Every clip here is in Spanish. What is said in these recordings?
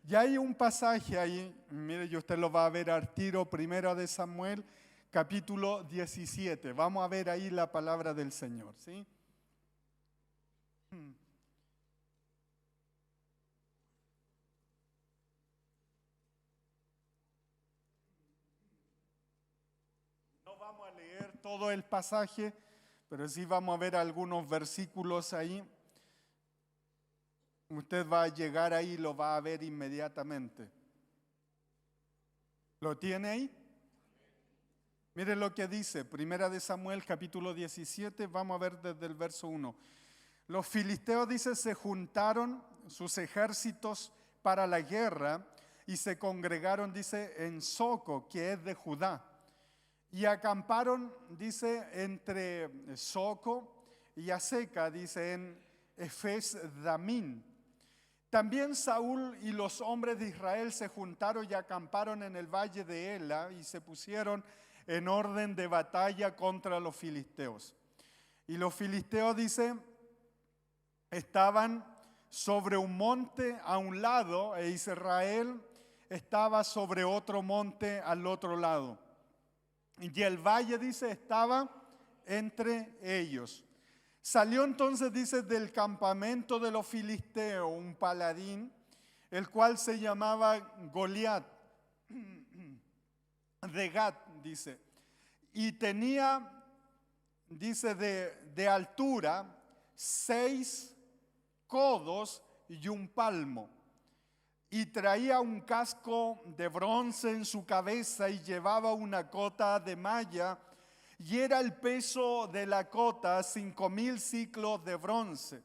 Y hay un pasaje ahí, mire, y usted lo va a ver al tiro, Primera de Samuel, capítulo 17. Vamos a ver ahí la palabra del Señor, ¿sí? No vamos a leer todo el pasaje, pero sí vamos a ver algunos versículos ahí. Usted va a llegar ahí y lo va a ver inmediatamente. ¿Lo tiene ahí? Mire lo que dice, Primera de Samuel, capítulo 17, vamos a ver desde el verso 1. Los filisteos, dice, se juntaron sus ejércitos para la guerra y se congregaron, dice, en Soco, que es de Judá. Y acamparon, dice, entre Soco y Aseca, dice, en Efes Damín. También Saúl y los hombres de Israel se juntaron y acamparon en el valle de Ela y se pusieron en orden de batalla contra los filisteos. Y los filisteos, dice, estaban sobre un monte a un lado e Israel estaba sobre otro monte al otro lado. Y el valle, dice, estaba entre ellos. Salió entonces, dice, del campamento de los filisteos un paladín, el cual se llamaba Goliat, de Gat, dice, y tenía, dice, de altura 6 codos y un palmo, y traía un casco de bronce en su cabeza y llevaba una cota de malla, y era el peso de la cota 5,000 siclos de bronce.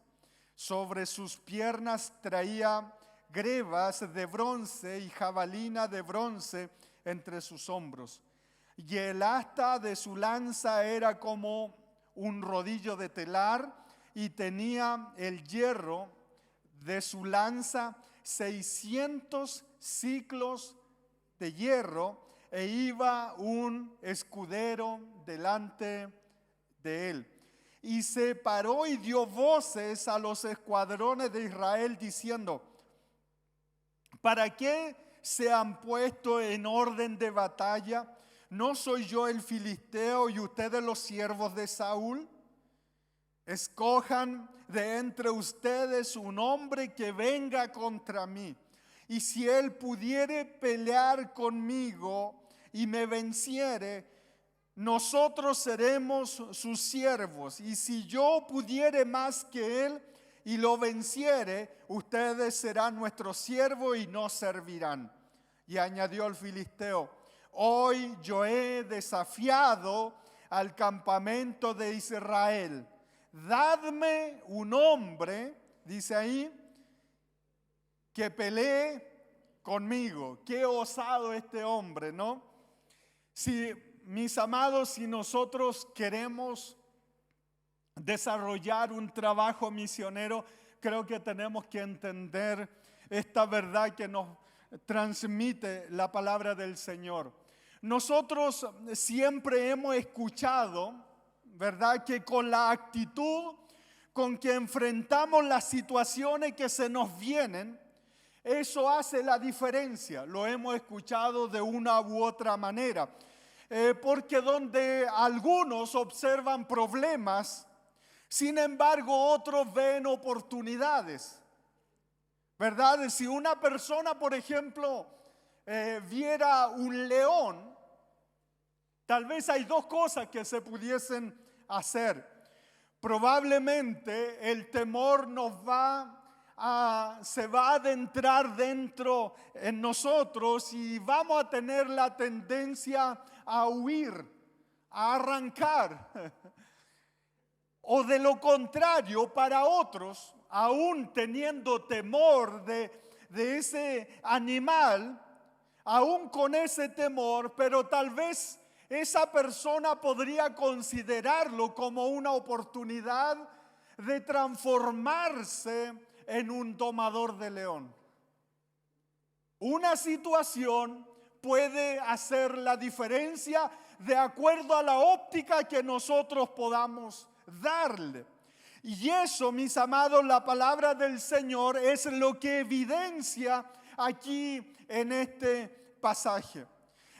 Sobre sus piernas traía grebas de bronce y jabalina de bronce entre sus hombros. Y el asta de su lanza era como un rodillo de telar y tenía el hierro de su lanza 600 ciclos de hierro, e iba un escudero delante de él. Y se paró y dio voces a los escuadrones de Israel diciendo: ¿para qué se han puesto en orden de batalla? ¿No soy yo el filisteo y ustedes los siervos de Saúl? Escojan de entre ustedes un hombre que venga contra mí. Y si él pudiere pelear conmigo y me venciere, nosotros seremos sus siervos. Y si yo pudiere más que él y lo venciere, ustedes serán nuestros siervos y nos servirán. Y añadió el filisteo: hoy yo he desafiado al campamento de Israel. Dadme un hombre, dice ahí, que pelee conmigo. Qué osado este hombre, ¿no? Si, mis amados, si nosotros queremos desarrollar un trabajo misionero, creo que tenemos que entender esta verdad que nos transmite la palabra del Señor. Nosotros siempre hemos escuchado, ¿verdad?, que con la actitud con que enfrentamos las situaciones que se nos vienen, eso hace la diferencia. Lo hemos escuchado de una u otra manera. Porque donde algunos observan problemas, sin embargo otros ven oportunidades, ¿verdad? Si una persona, por ejemplo, viera un león, tal vez hay 2 cosas que se pudiesen hacer. Probablemente el temor se va a adentrar dentro en nosotros y vamos a tener la tendencia a huir, a arrancar. O de lo contrario, para otros, aún teniendo temor de ese animal, aún con ese temor, pero tal vez esa persona podría considerarlo como una oportunidad de transformarse en un domador de león. Una situación puede hacer la diferencia de acuerdo a la óptica que nosotros podamos darle. Y eso, mis amados, la palabra del Señor es lo que evidencia aquí en este pasaje.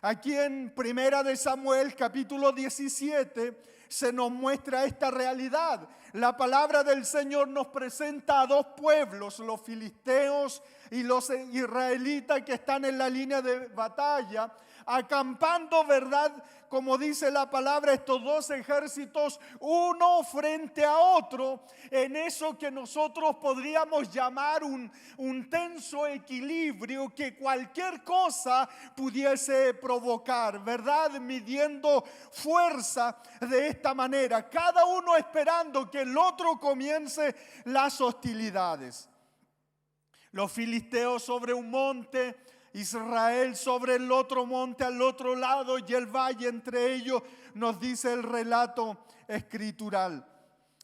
Aquí en Primera de Samuel, capítulo 17, se nos muestra esta realidad. La palabra del Señor nos presenta a dos pueblos, los filisteos y los israelitas, que están en la línea de batalla, acampando, ¿verdad? Como dice la palabra, estos dos ejércitos, uno frente a otro, en eso que nosotros podríamos llamar un tenso equilibrio que cualquier cosa pudiese provocar, ¿verdad? Midiendo fuerza de esta manera, cada uno esperando que el otro comience las hostilidades. Los filisteos sobre un monte, Israel sobre el otro monte al otro lado y el valle entre ellos, nos dice el relato escritural.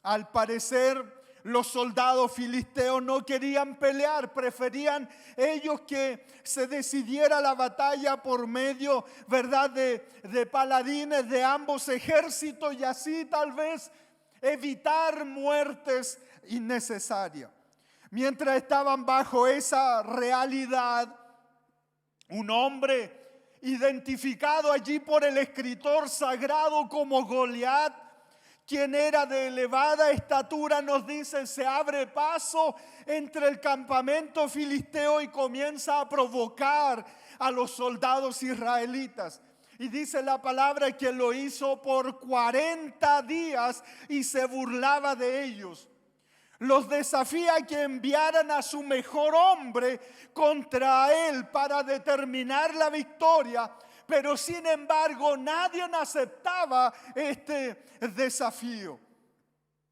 Al parecer, los soldados filisteos no querían pelear, preferían ellos que se decidiera la batalla por medio, ¿verdad?, de paladines de ambos ejércitos y así tal vez evitar muertes innecesarias. Mientras estaban bajo esa realidad, un hombre identificado allí por el escritor sagrado como Goliat, quien era de elevada estatura, nos dice, se abre paso entre el campamento filisteo y comienza a provocar a los soldados israelitas. Y dice la palabra que lo hizo por 40 días y se burlaba de ellos. Los desafía a que enviaran a su mejor hombre contra él para determinar la victoria, pero sin embargo nadie aceptaba este desafío.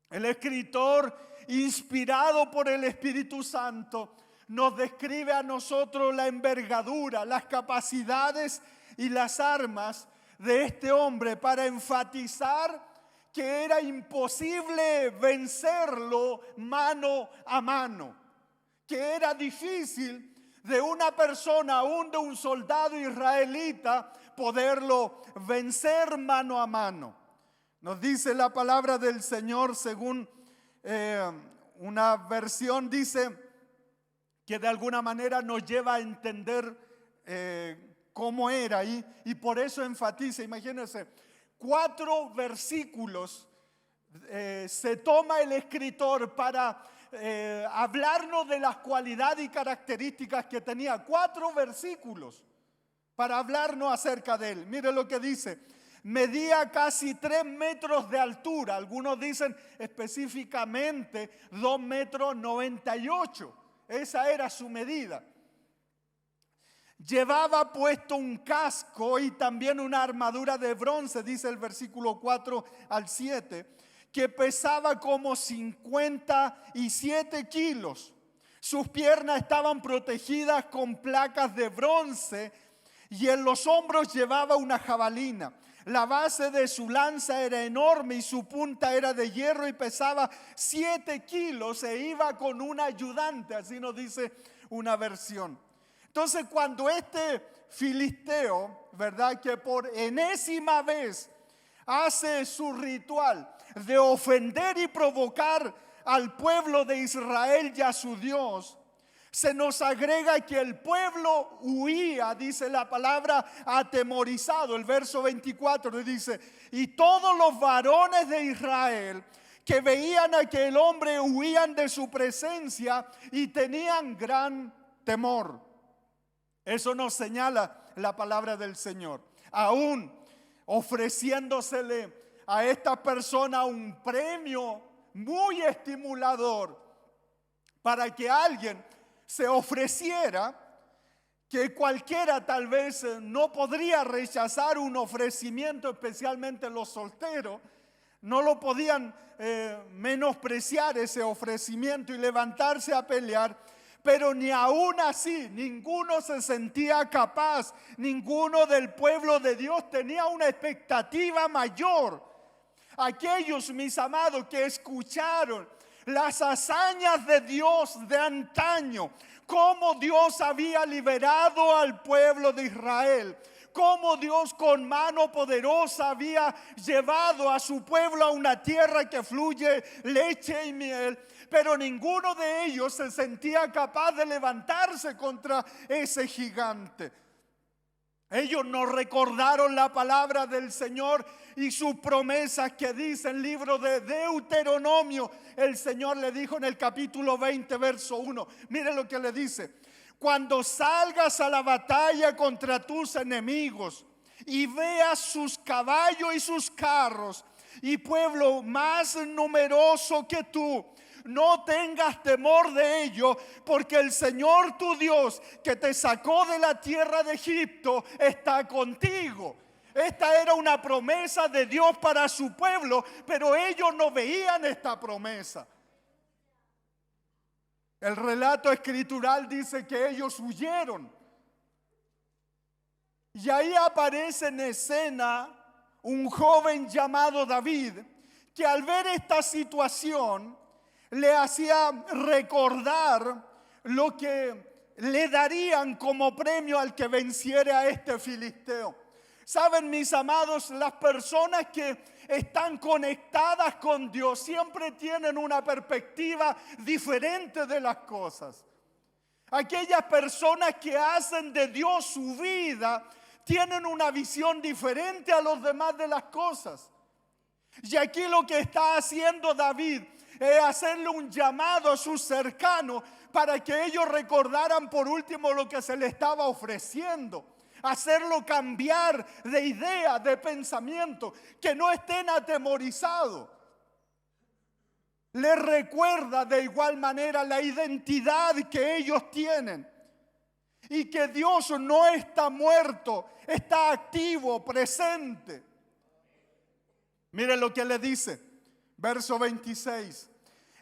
El escritor, inspirado por el Espíritu Santo, nos describe a nosotros la envergadura, las capacidades y las armas de este hombre para enfatizar que era imposible vencerlo mano a mano, que era difícil de una persona, aún de un soldado israelita, poderlo vencer mano a mano. Nos dice la palabra del Señor, según una versión, dice que de alguna manera nos lleva a entender cómo era ahí, y por eso enfatiza, imagínense, 4 versículos se toma el escritor para hablarnos de las cualidades y características que tenía. 4 versículos para hablarnos acerca de él. Mire lo que dice. Medía casi 3 metros de altura. Algunos dicen específicamente 2,98 metros. Esa era su medida. Llevaba puesto un casco y también una armadura de bronce, dice el versículo 4 al 7, que pesaba como 57 kilos. Sus piernas estaban protegidas con placas de bronce y en los hombros llevaba una jabalina. La base de su lanza era enorme y su punta era de hierro y pesaba 7 kilos e iba con un ayudante, así nos dice una versión. Entonces, cuando este filisteo, ¿verdad?, que por enésima vez hace su ritual de ofender y provocar al pueblo de Israel y a su Dios, se nos agrega que el pueblo huía, dice la palabra, atemorizado. El verso 24 dice, y todos los varones de Israel que veían a aquel hombre huían de su presencia y tenían gran temor. Eso nos señala la palabra del Señor. Aún ofreciéndosele a esta persona un premio muy estimulador para que alguien se ofreciera, que cualquiera tal vez no podría rechazar un ofrecimiento, especialmente los solteros, no lo podían menospreciar ese ofrecimiento y levantarse a pelear. Pero ni aún así, ninguno se sentía capaz, ninguno del pueblo de Dios tenía una expectativa mayor. Aquellos, mis amados, que escucharon las hazañas de Dios de antaño, cómo Dios había liberado al pueblo de Israel, cómo Dios con mano poderosa había llevado a su pueblo a una tierra que fluye leche y miel. pero ninguno de ellos se sentía capaz de levantarse contra ese gigante. Ellos no recordaron la palabra del Señor y sus promesas que dice el libro de Deuteronomio. El Señor le dijo en el capítulo 20, verso 1. Mire lo que le dice. Cuando salgas a la batalla contra tus enemigos y veas sus caballos y sus carros y pueblo más numeroso que tú, no tengas temor de ello, porque el Señor tu Dios que te sacó de la tierra de Egipto está contigo. Esta era una promesa de Dios para su pueblo, pero ellos no veían esta promesa. El relato escritural dice que ellos huyeron. Y ahí aparece en escena un joven llamado David, que al ver esta situación le hacía recordar lo que le darían como premio al que venciere a este filisteo. Saben, mis amados, las personas que están conectadas con Dios siempre tienen una perspectiva diferente de las cosas. Aquellas personas que hacen de Dios su vida tienen una visión diferente a los demás de las cosas. Y aquí lo que está haciendo David es hacerle un llamado a sus cercanos para que ellos recordaran por último lo que se le estaba ofreciendo. Hacerlo cambiar de idea, de pensamiento, que no estén atemorizados. Les recuerda de igual manera la identidad que ellos tienen y que Dios no está muerto, está activo, presente. Mire lo que le dice, verso 26.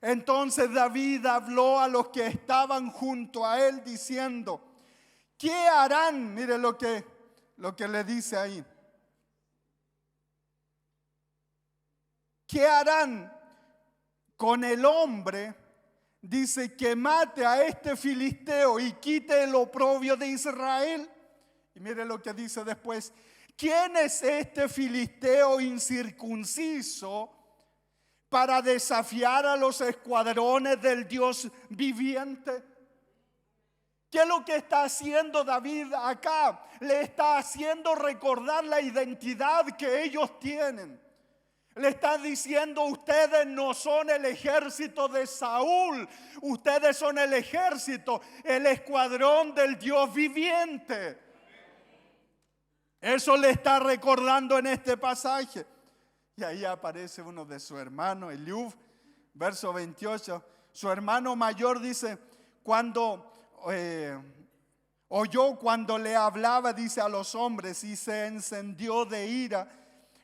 Entonces David habló a los que estaban junto a él diciendo, ¿qué harán? Mire lo que le dice ahí. ¿Qué harán con el hombre? Dice que mate a este filisteo y quite el oprobio de Israel. Y mire lo que dice después. ¿Quién es este filisteo incircunciso para desafiar a los escuadrones del Dios viviente? ¿Qué es lo que está haciendo David acá? Le está haciendo recordar la identidad que ellos tienen. Le está diciendo, ustedes no son el ejército de Saúl, ustedes son el ejército, el escuadrón del Dios viviente. Eso le está recordando en este pasaje. Y ahí aparece uno de su hermano, Eliud, verso 28. Su hermano mayor dice, oyó cuando le hablaba, dice, a los hombres, y se encendió de ira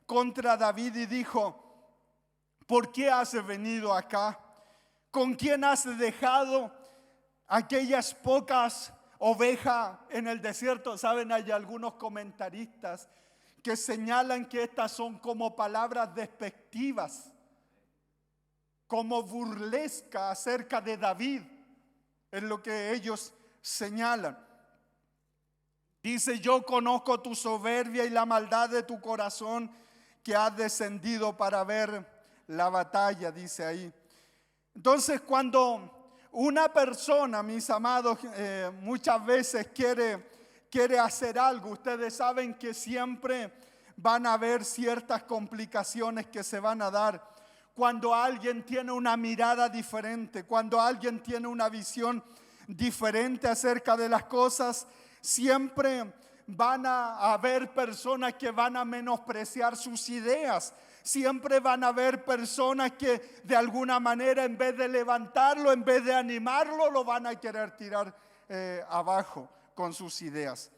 contra David y dijo, ¿por qué has venido acá? ¿Con quién has dejado aquellas pocas ovejas en el desierto? Saben, hay algunos comentaristas que señalan que estas son como palabras despectivas, como burlesca acerca de David, es lo que ellos señalan. Dice, yo conozco tu soberbia y la maldad de tu corazón, que has descendido para ver la batalla, dice ahí. Entonces, cuando una persona, mis amados, muchas veces quiere hacer algo, ustedes saben que siempre van a haber ciertas complicaciones que se van a dar. Cuando alguien tiene una mirada diferente, cuando alguien tiene una visión diferente acerca de las cosas, siempre van a haber personas que van a menospreciar sus ideas. Siempre van a haber personas que de alguna manera, en vez de levantarlo, en vez de animarlo, lo van a querer tirar abajo con sus ideas.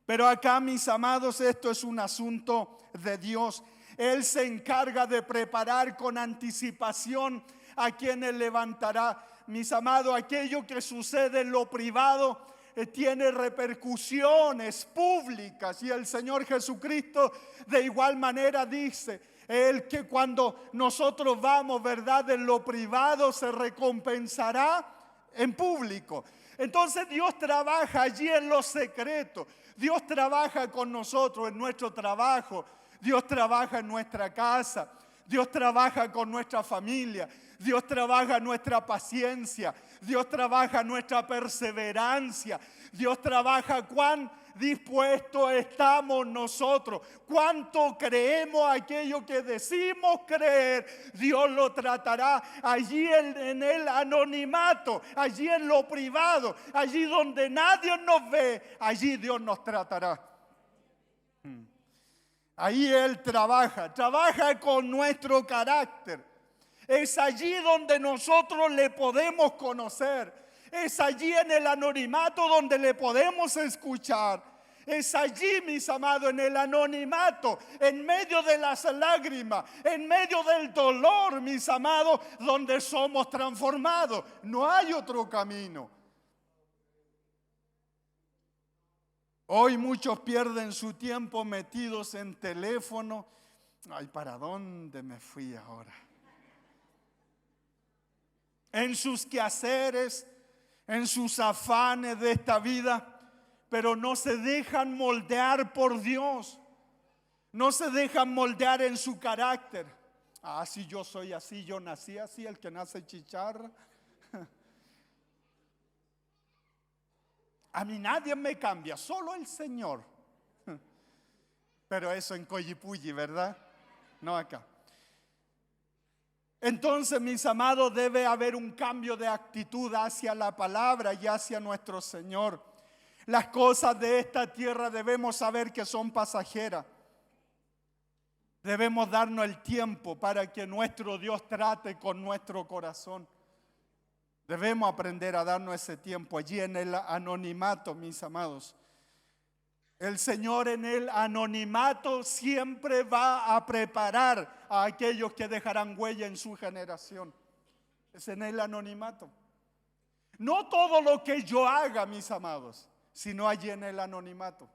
Pero acá, mis amados, esto es un asunto de Dios. Él se encarga de preparar con anticipación a quienes levantará. Mis amados, aquello que sucede en lo privado tiene repercusiones públicas, y el Señor Jesucristo de igual manera dice, Él que cuando nosotros vamos, ¿verdad?, en lo privado se recompensará en público. Entonces Dios trabaja allí en lo secreto. Dios trabaja con nosotros en nuestro trabajo. Dios trabaja en nuestra casa. Dios trabaja con nuestra familia. Dios trabaja nuestra paciencia. Dios trabaja nuestra perseverancia. Dios trabaja cuán dispuestos estamos nosotros. Cuánto creemos aquello que decimos creer. Dios lo tratará allí en el anonimato, allí en lo privado, allí donde nadie nos ve. Allí Dios nos tratará. Ahí Él trabaja con nuestro carácter. Es allí donde nosotros le podemos conocer. Es allí en el anonimato donde le podemos escuchar. Es allí, mis amados, en el anonimato, en medio de las lágrimas, en medio del dolor, mis amados, donde somos transformados. No hay otro camino. Hoy muchos pierden su tiempo metidos en teléfono. Ay, ¿para dónde me fui ahora? En sus quehaceres, en sus afanes de esta vida, pero no se dejan moldear por Dios. No se dejan moldear en su carácter. Ah, si yo soy así, yo nací así, el que nace chicharra. A mí nadie me cambia, solo el Señor. Pero eso en Coyipulli, ¿verdad? No acá. Entonces, mis amados, debe haber un cambio de actitud hacia la palabra y hacia nuestro Señor. Las cosas de esta tierra debemos saber que son pasajeras. Debemos darnos el tiempo para que nuestro Dios trate con nuestro corazón. Debemos aprender a darnos ese tiempo allí en el anonimato, mis amados. El Señor en el anonimato siempre va a preparar a aquellos que dejarán huella en su generación. Es en el anonimato. No todo lo que yo haga, mis amados, sino allí en el anonimato.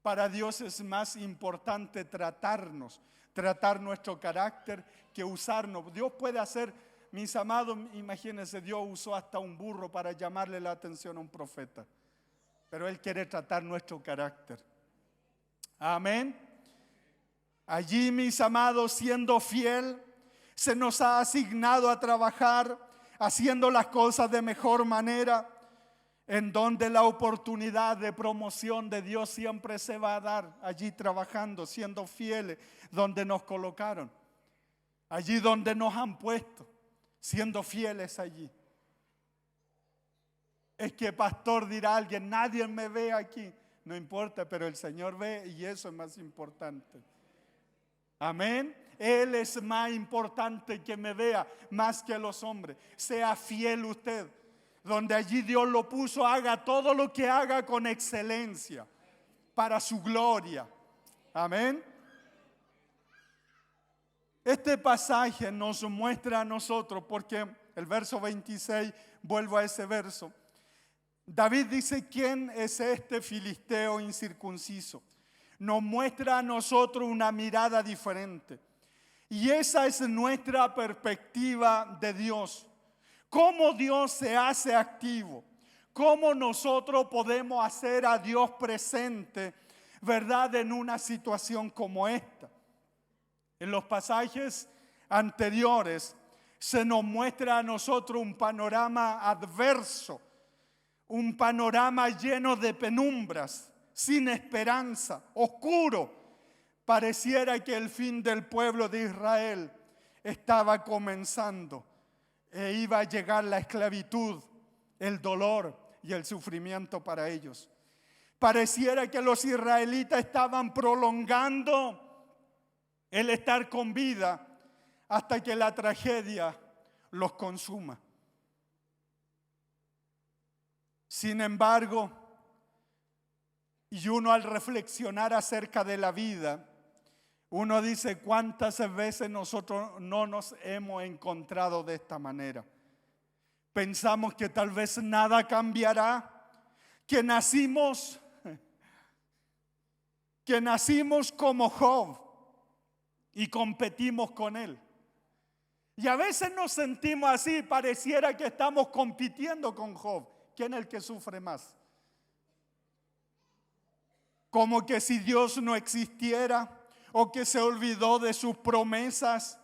Para Dios es más importante tratar nuestro carácter que usarnos. Dios puede hacer, mis amados, imagínense, Dios usó hasta un burro para llamarle la atención a un profeta. Pero Él quiere tratar nuestro carácter. Amén. Allí, mis amados, siendo fiel, se nos ha asignado a trabajar, haciendo las cosas de mejor manera, en donde la oportunidad de promoción de Dios siempre se va a dar. Allí trabajando, siendo fieles, donde nos colocaron. Allí donde nos han puesto, siendo fieles allí. Es que pastor, dirá alguien, nadie me ve aquí. No importa, pero el Señor ve y eso es más importante. Amén. Él es más importante que me vea más que los hombres. Sea fiel usted. Donde allí Dios lo puso, haga todo lo que haga con excelencia para su gloria. Amén. Este pasaje nos muestra a nosotros, porque el verso 26, vuelvo a ese verso. David dice, ¿quién es este filisteo incircunciso? Nos muestra a nosotros una mirada diferente. Y esa es nuestra perspectiva de Dios. Cómo Dios se hace activo. Cómo nosotros podemos hacer a Dios presente, ¿verdad? En una situación como esta. En los pasajes anteriores se nos muestra a nosotros un panorama adverso. Un panorama lleno de penumbras, sin esperanza, oscuro. Pareciera que el fin del pueblo de Israel estaba comenzando e iba a llegar la esclavitud, el dolor y el sufrimiento para ellos. Pareciera que los israelitas estaban prolongando el estar con vida hasta que la tragedia los consuma. Sin embargo, y uno al reflexionar acerca de la vida, uno dice cuántas veces nosotros no nos hemos encontrado de esta manera. Pensamos que tal vez nada cambiará, que nacimos como Job y competimos con él. Y a veces nos sentimos así, pareciera que estamos compitiendo con Job. ¿Quién es el que sufre más? Como que si Dios no existiera o que se olvidó de sus promesas.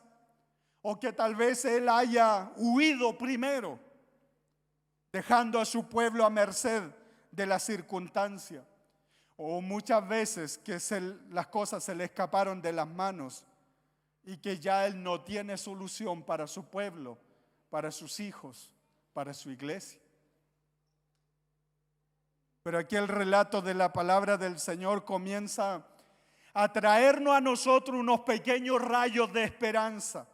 o que tal vez él haya huido primero, dejando a su pueblo a merced de la circunstancia. O muchas veces que las cosas se le escaparon de las manos y que ya él no tiene solución para su pueblo, para sus hijos, para su iglesia. Pero aquí el relato de la palabra del Señor comienza a traernos a nosotros unos pequeños rayos de esperanza.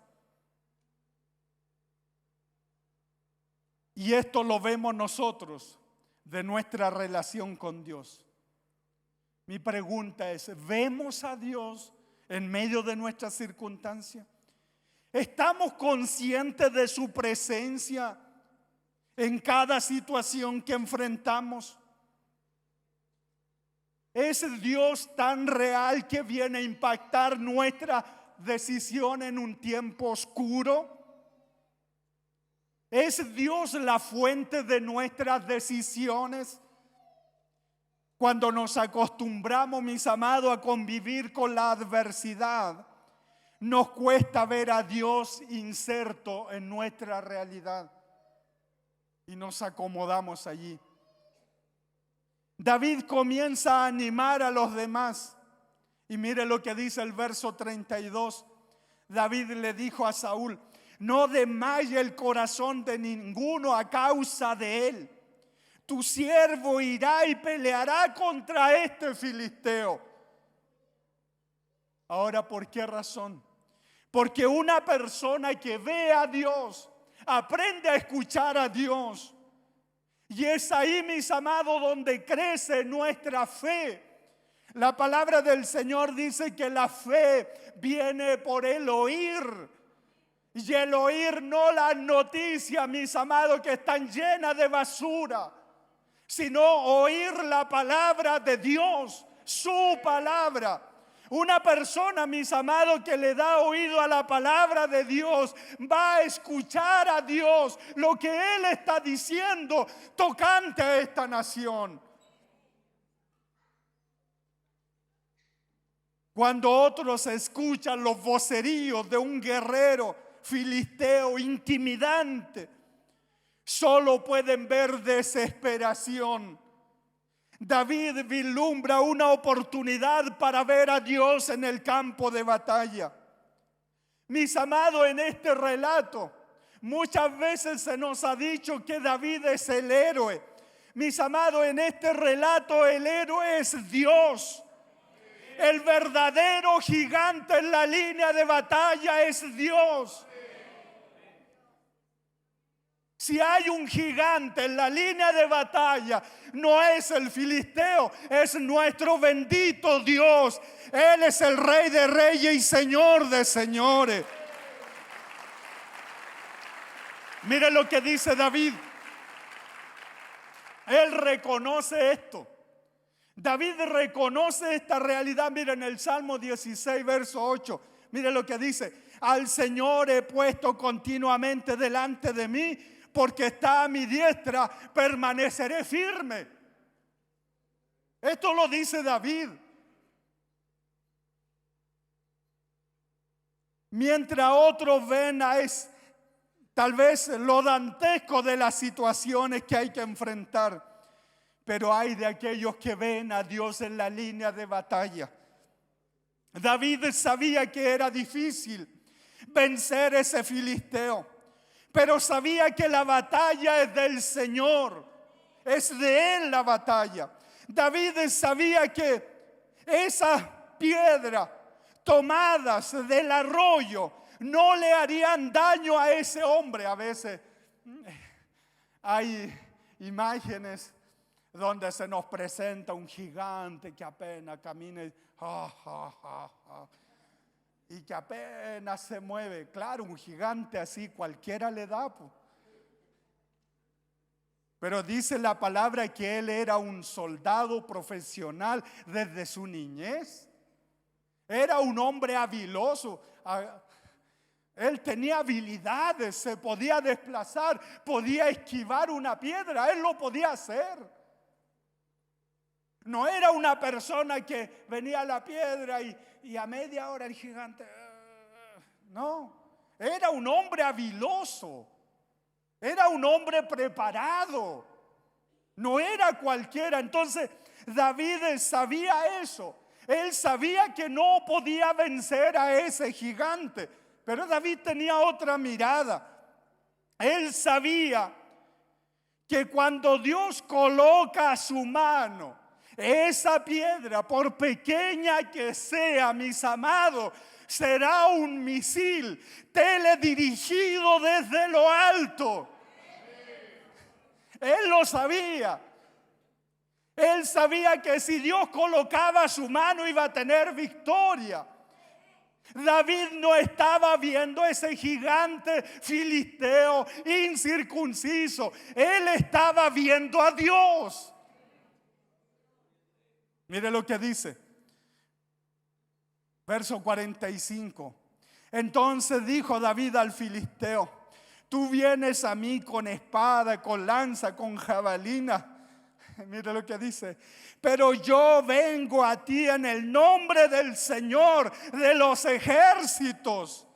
Y esto lo vemos nosotros de nuestra relación con Dios. Mi pregunta es, ¿vemos a Dios en medio de nuestras circunstancias? ¿Estamos conscientes de su presencia en cada situación que enfrentamos? ¿Es Dios tan real que viene a impactar nuestra decisión en un tiempo oscuro? ¿Es Dios la fuente de nuestras decisiones? Cuando nos acostumbramos, mis amados, a convivir con la adversidad, nos cuesta ver a Dios inserto en nuestra realidad y nos acomodamos allí. David comienza a animar a los demás y mire lo que dice el verso 32. David le dijo a Saúl: no desmaye el corazón de ninguno a causa de él. Tu siervo irá y peleará contra este filisteo. Ahora, ¿por qué razón? Porque una persona que ve a Dios, aprende a escuchar a Dios. Y es ahí, mis amados, donde crece nuestra fe. La palabra del Señor dice que la fe viene por el oír. Y el oír no las noticias, mis amados, que están llenas de basura, sino oír la palabra de Dios, su palabra. Una persona, mis amados, que le da oído a la palabra de Dios, va a escuchar a Dios lo que Él está diciendo tocante a esta nación. Cuando otros escuchan los voceríos de un guerrero filisteo intimidante, solo pueden ver desesperación. David vislumbra una oportunidad para ver a Dios en el campo de batalla. Mis amados, en este relato muchas veces se nos ha dicho que David es el héroe. Mis amados, en este relato el héroe es Dios. El verdadero gigante en la línea de batalla es Dios. Si hay un gigante en la línea de batalla, no es el filisteo, es nuestro bendito Dios. Él es el Rey de Reyes y Señor de Señores. Mire lo que dice David. Él reconoce esto. David reconoce esta realidad. Mire en el Salmo 16, verso 8. Mire lo que dice: al Señor he puesto continuamente delante de mí, porque está a mi diestra, permaneceré firme. Esto lo dice David. Mientras otros ven tal vez lo dantesco de las situaciones que hay que enfrentar, pero hay de aquellos que ven a Dios en la línea de batalla. David sabía que era difícil vencer ese filisteo, pero sabía que la batalla es del Señor, es de Él la batalla. David sabía que esas piedras tomadas del arroyo no le harían daño a ese hombre. A veces hay imágenes donde se nos presenta un gigante que apenas camina y que apenas se mueve. Claro, un gigante así cualquiera le da. Pero dice la palabra que él era un soldado profesional desde su niñez. Era un hombre habiloso. Él tenía habilidades, se podía desplazar, podía esquivar una piedra. Él lo podía hacer. No era una persona que venía a la piedra y a media hora el gigante. No, Era un hombre habiloso. Era un hombre preparado. No era cualquiera. Entonces David sabía eso. Él sabía que no podía vencer a ese gigante. Pero David tenía otra mirada. Él sabía que cuando Dios coloca su mano, esa piedra, por pequeña que sea, mis amados, será un misil teledirigido desde lo alto. Él lo sabía. Él sabía que si Dios colocaba su mano iba a tener victoria. David no estaba viendo ese gigante filisteo incircunciso. Él estaba viendo a Dios. Mire lo que dice. Verso 45. Entonces dijo David al filisteo: tú vienes a mí con espada, con lanza, con jabalina. Mire lo que dice. Pero yo vengo a ti en el nombre del Señor de los ejércitos.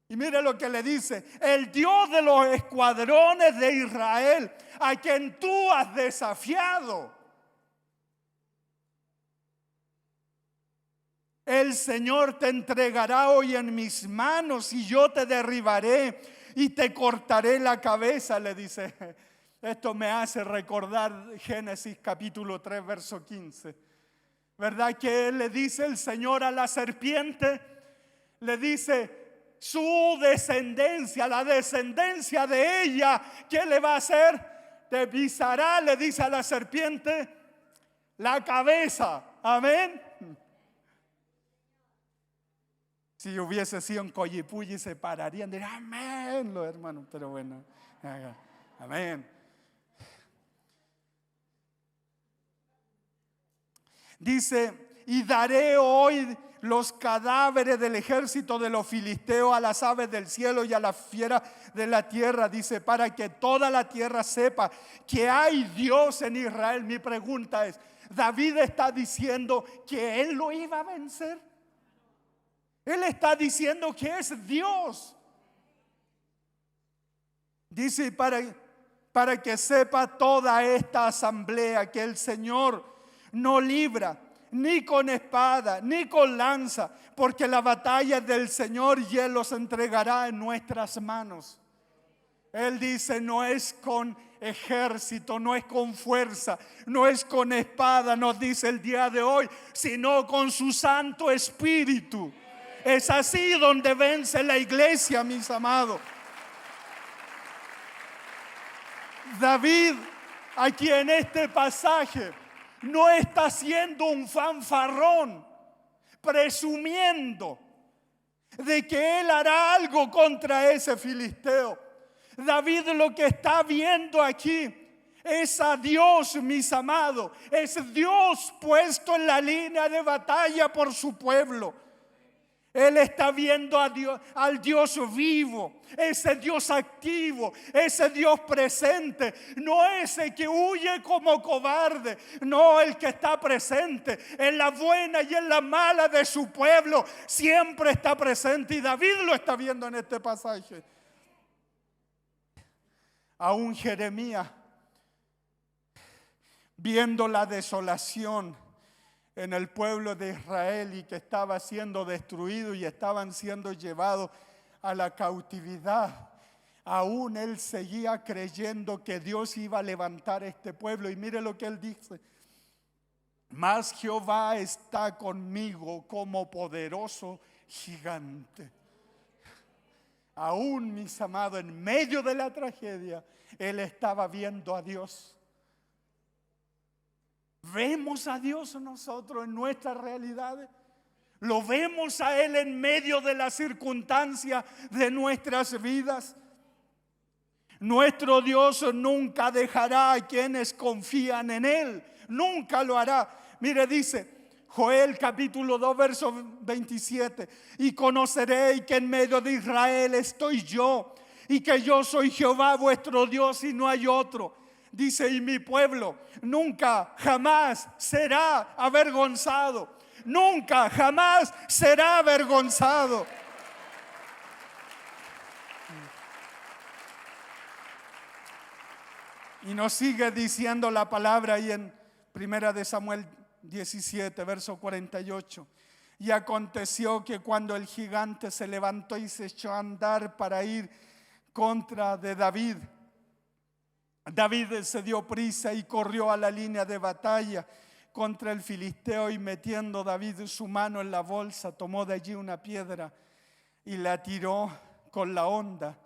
Y mire lo que le dice: el Dios de los escuadrones de Israel, a quien tú has desafiado. El Señor te entregará hoy en mis manos y yo te derribaré y te cortaré la cabeza, le dice. Esto me hace recordar Génesis capítulo 3, verso 15. ¿Verdad que él le dice el Señor a la serpiente? Le dice su descendencia, la descendencia de ella, ¿qué le va a hacer? Te pisará, le dice a la serpiente, la cabeza. Amén. Si hubiese sido en Coyipulli se pararían, dirían amén los hermanos, pero bueno, amén. Dice, y daré hoy los cadáveres del ejército de los filisteos a las aves del cielo y a las fieras de la tierra, dice, para que toda la tierra sepa que hay Dios en Israel. Mi pregunta es, ¿David está diciendo que él lo iba a vencer? Él está diciendo que es Dios. Dice, para que sepa toda esta asamblea que el Señor no libra ni con espada ni con lanza, porque la batalla es del Señor y Él los entregará en nuestras manos. Él dice, no es con ejército, no es con fuerza, no es con espada, nos dice el día de hoy, sino con su Santo Espíritu. Es así donde vence la iglesia, mis amados. David, aquí en este pasaje, no está siendo un fanfarrón, presumiendo de que él hará algo contra ese filisteo. David lo que está viendo aquí es a Dios, mis amados. Es Dios puesto en la línea de batalla por su pueblo. Él está viendo a Dios, al Dios vivo, ese Dios activo, ese Dios presente, no ese que huye como cobarde, no, el que está presente en la buena y en la mala de su pueblo, siempre está presente, y David lo está viendo en este pasaje. Aún Jeremías, viendo la desolación en el pueblo de Israel y que estaba siendo destruido y estaban siendo llevados a la cautividad, aún él seguía creyendo que Dios iba a levantar este pueblo. Y mire lo que él dice: mas Jehová está conmigo como poderoso gigante. Aún, mis amados, en medio de la tragedia, él estaba viendo a Dios. ¿Vemos a Dios nosotros en nuestras realidades? ¿Lo vemos a Él en medio de las circunstancias de nuestras vidas? Nuestro Dios nunca dejará a quienes confían en Él. Nunca lo hará. Mire, dice Joel capítulo 2 verso 27. Y conoceréis que en medio de Israel estoy yo, y que yo soy Jehová vuestro Dios y no hay otro. Dice, y mi pueblo nunca jamás será avergonzado. Nunca jamás será avergonzado. Y nos sigue diciendo la palabra ahí en 1 de Samuel 17, verso 48. Y aconteció que cuando el gigante se levantó y se echó a andar para ir contra de David, David se dio prisa y corrió a la línea de batalla contra el filisteo, y metiendo David su mano en la bolsa, tomó de allí una piedra y la tiró con la honda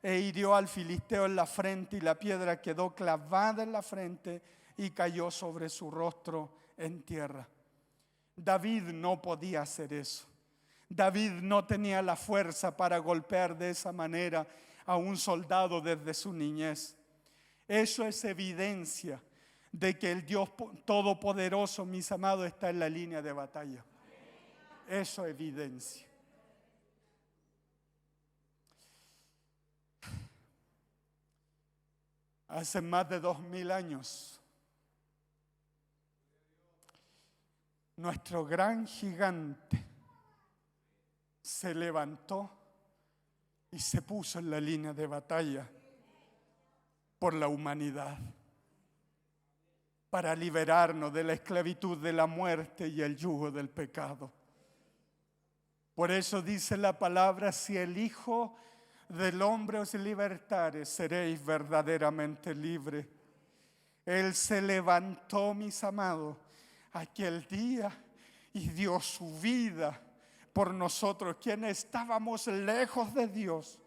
e hirió al filisteo en la frente, y la piedra quedó clavada en la frente y cayó sobre su rostro en tierra. David no podía hacer eso. David no tenía la fuerza para golpear de esa manera a un soldado desde su niñez. Eso es evidencia de que el Dios Todopoderoso, mis amados, está en la línea de batalla. Eso es evidencia. Hace más de 2000 años, nuestro gran gigante se levantó y se puso en la línea de batalla por la humanidad, para liberarnos de la esclavitud de la muerte y el yugo del pecado. Por eso dice la palabra: si el Hijo del Hombre os libertare, seréis verdaderamente libres. Él se levantó, mis amados, aquel día y dio su vida por nosotros, quienes estábamos lejos de Dios.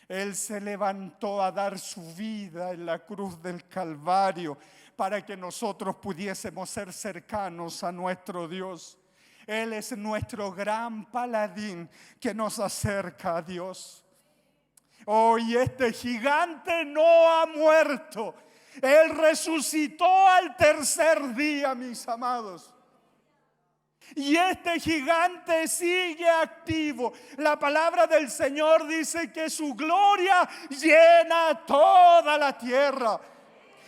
Él se levantó a dar su vida en la cruz del Calvario para que nosotros pudiésemos ser cercanos a nuestro Dios. Él es nuestro gran paladín que nos acerca a Dios. Hoy este gigante no ha muerto. Él resucitó al tercer día, mis amados. Y este gigante sigue activo. La palabra del Señor dice que su gloria llena toda la tierra.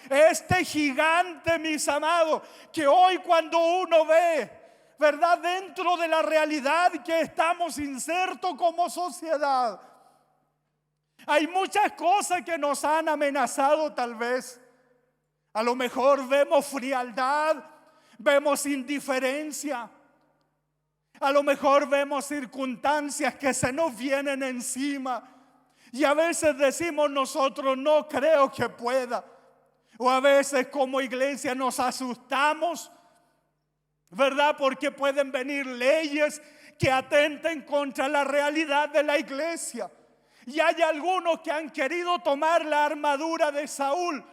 Este gigante, mis amados, que hoy cuando uno ve, ¿verdad?, dentro de la realidad que estamos insertos como sociedad, hay muchas cosas que nos han amenazado tal vez. A lo mejor vemos frialdad, vemos indiferencia. A lo mejor vemos circunstancias que se nos vienen encima. Y a veces decimos nosotros: no creo que pueda. O a veces como iglesia nos asustamos, ¿verdad? Porque pueden venir leyes que atenten contra la realidad de la iglesia. Y hay algunos que han querido tomar la armadura de Saúl,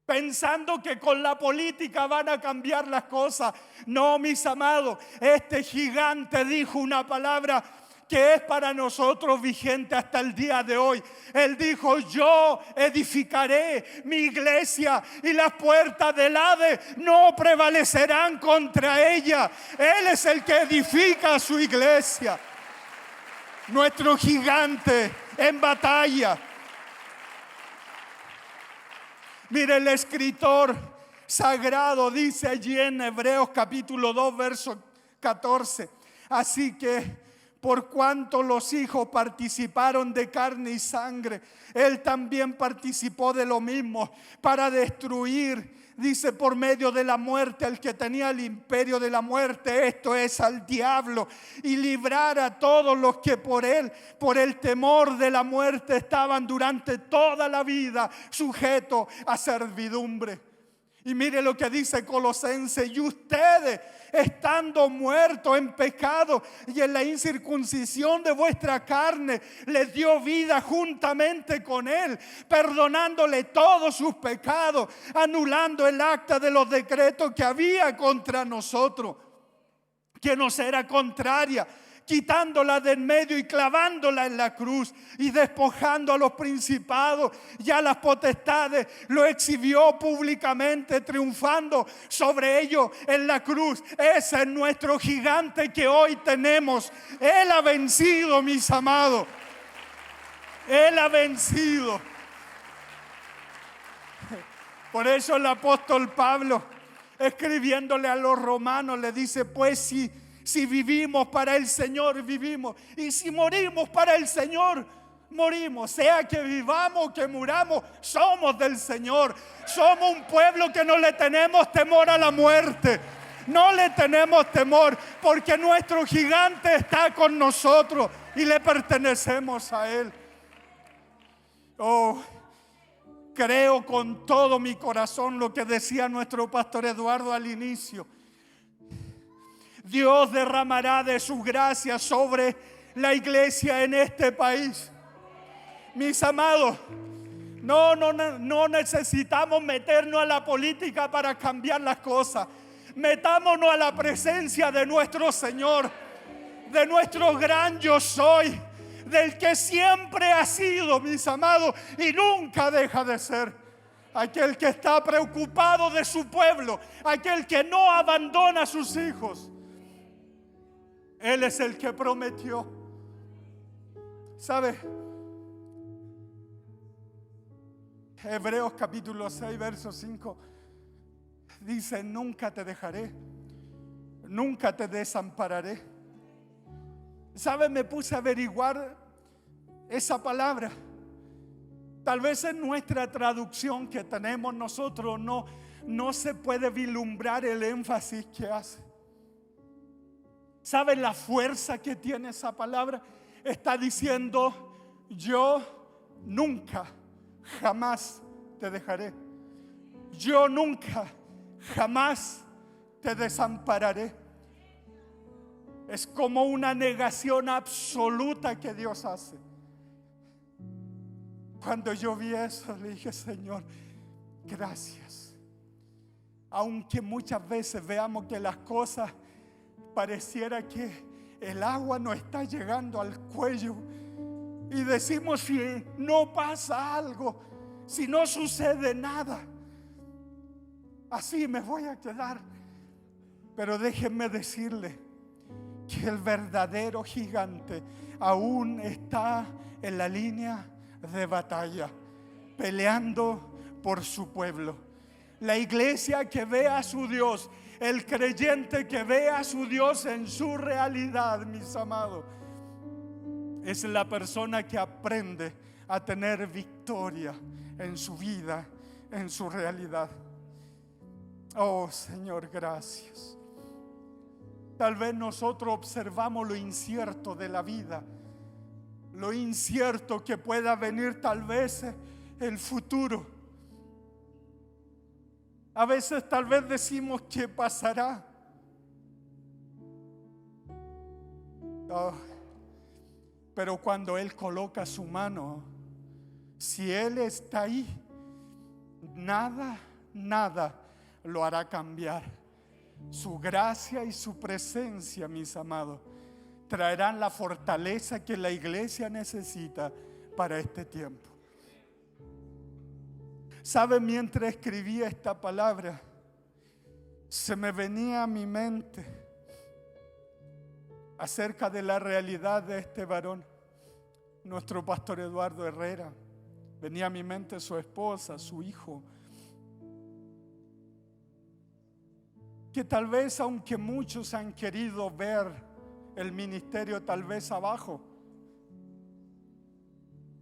pensando que con la política van a cambiar las cosas. No, mis amados, este gigante dijo una palabra que es para nosotros vigente hasta el día de hoy. Él dijo: yo edificaré mi iglesia y las puertas del Hades no prevalecerán contra ella. Él es el que edifica su iglesia. Nuestro gigante en batalla. Mire, el escritor sagrado dice allí en Hebreos capítulo 2, verso 14: así que por cuanto los hijos participaron de carne y sangre, él también participó de lo mismo, para destruir, dice, por medio de la muerte al que tenía el imperio de la muerte, esto es, al diablo, y librar a todos los que por él, por el temor de la muerte, estaban durante toda la vida sujetos a servidumbre. Y mire lo que dice Colosenses: y ustedes, estando muertos en pecado y en la incircuncisión de vuestra carne, les dio vida juntamente con él, perdonándole todos sus pecados, anulando el acta de los decretos que había contra nosotros, que nos era contraria, quitándola de en medio y clavándola en la cruz, y despojando a los principados y a las potestades, lo exhibió públicamente, triunfando sobre ellos en la cruz. Ese es nuestro gigante que hoy tenemos. Él ha vencido, mis amados. Él ha vencido. Por eso el apóstol Pablo, escribiéndole a los romanos, le dice: pues si vivimos, para el Señor vivimos, y si morimos, para el Señor morimos. Sea que vivamos o que muramos, somos del Señor. Somos un pueblo que no le tenemos temor a la muerte. No le tenemos temor porque nuestro gigante está con nosotros y le pertenecemos a Él. Oh, creo con todo mi corazón lo que decía nuestro pastor Eduardo al inicio. Dios derramará de su gracia sobre la iglesia en este país. Mis amados, no necesitamos meternos a la política para cambiar las cosas. Metámonos a la presencia de nuestro Señor, de nuestro gran yo soy, del que siempre ha sido, mis amados, y nunca deja de ser. Aquel que está preocupado de su pueblo, aquel que no abandona a sus hijos. Él es el que prometió. ¿Sabe? Hebreos capítulo 6, verso 5 dice: nunca te dejaré, nunca te desampararé. ¿Sabe? Me puse a averiguar esa palabra. Tal vez en nuestra traducción que tenemos nosotros no se puede vislumbrar el énfasis que hace. ¿Sabe la fuerza que tiene esa palabra? Está diciendo: yo nunca, jamás te dejaré. Yo nunca, jamás te desampararé. Es como una negación absoluta que Dios hace. Cuando yo vi eso, le dije: Señor, gracias. Aunque muchas veces veamos que las cosas pareciera que el agua no está llegando al cuello y decimos: si no pasa algo, si no sucede nada, así me voy a quedar. Pero déjenme decirle que el verdadero gigante aún está en la línea de batalla, peleando por su pueblo. La iglesia que ve a su Dios, el creyente que ve a su Dios en su realidad, mis amados, es la persona que aprende a tener victoria en su vida, en su realidad. Oh Señor, gracias. Tal vez nosotros observamos lo incierto de la vida, lo incierto que pueda venir tal vez el futuro. A veces tal vez decimos: ¿qué pasará? Oh, pero cuando Él coloca su mano, si Él está ahí, nada lo hará cambiar. Su gracia y su presencia, mis amados, traerán la fortaleza que la iglesia necesita para este tiempo. ¿Sabe? Mientras escribía esta palabra, se me venía a mi mente acerca de la realidad de este varón, nuestro pastor Eduardo Herrera. Venía a mi mente su esposa, su hijo, que tal vez, aunque muchos han querido ver el ministerio tal vez abajo,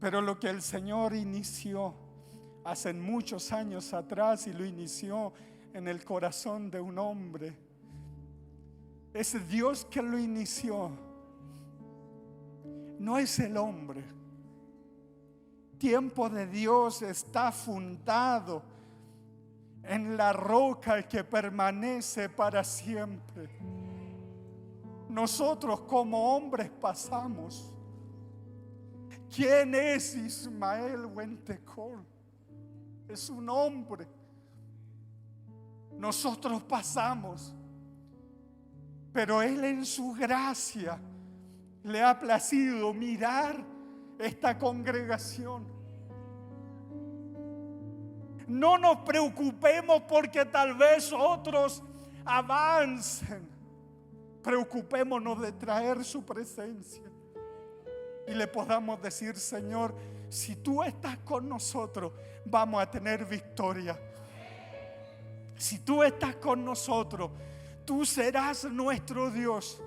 pero lo que el Señor inició hace muchos años atrás y lo inició en el corazón de un hombre, ese Dios que lo inició no es el hombre. Tiempo de Dios está fundado en la roca que permanece para siempre. Nosotros como hombres pasamos. ¿Quién es Ismael Huentecol? Es un hombre. Nosotros pasamos, pero Él en su gracia le ha placido mirar esta congregación. No nos preocupemos porque tal vez otros avancen. Preocupémonos de traer su presencia y le podamos decir: Señor, si tú estás con nosotros, vamos a tener victoria. Si tú estás con nosotros, tú serás nuestro Dios,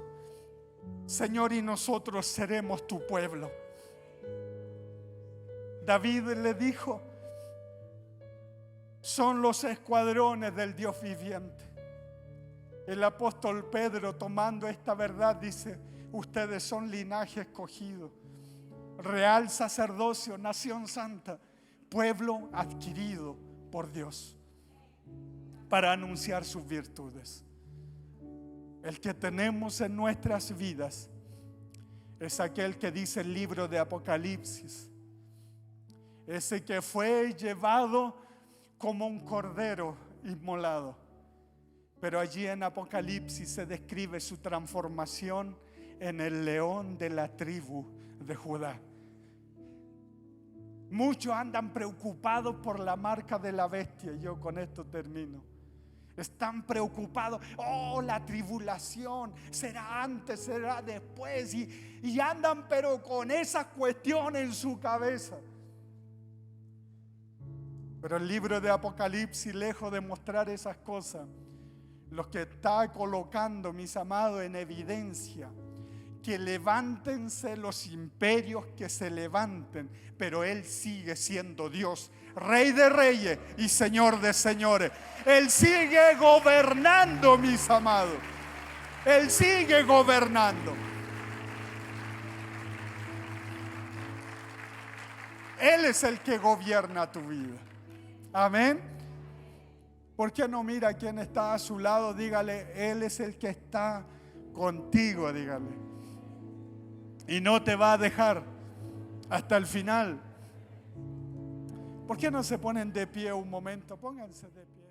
Señor, y nosotros seremos tu pueblo. David le dijo, son los escuadrones del Dios viviente. El apóstol Pedro, tomando esta verdad, dice, ustedes son linaje escogido, real sacerdocio, nación santa, pueblo adquirido por Dios, para anunciar sus virtudes. El que tenemos en nuestras vidas es aquel que dice el libro de Apocalipsis, ese que fue llevado como un cordero inmolado. Pero allí en Apocalipsis se describe su transformación en el león de la tribu de Judá. Muchos andan preocupados por la marca de la bestia. Yo con esto termino. Están preocupados. Oh, la tribulación. ¿Será antes? ¿Será después? Y andan pero con esa cuestión en su cabeza. Pero el libro de Apocalipsis, lejos de mostrar esas cosas, los que está colocando, mis amados, en evidencia, que levántense los imperios que se levanten, pero Él sigue siendo Dios, Rey de reyes y Señor de señores. Él sigue gobernando, mis amados. Él sigue gobernando. Él es el que gobierna tu vida. Amén. ¿Por qué no mira a quien está a su lado? Dígale, Él es el que está contigo, dígale. Y no te va a dejar hasta el final. ¿Por qué no se ponen de pie un momento? Pónganse de pie.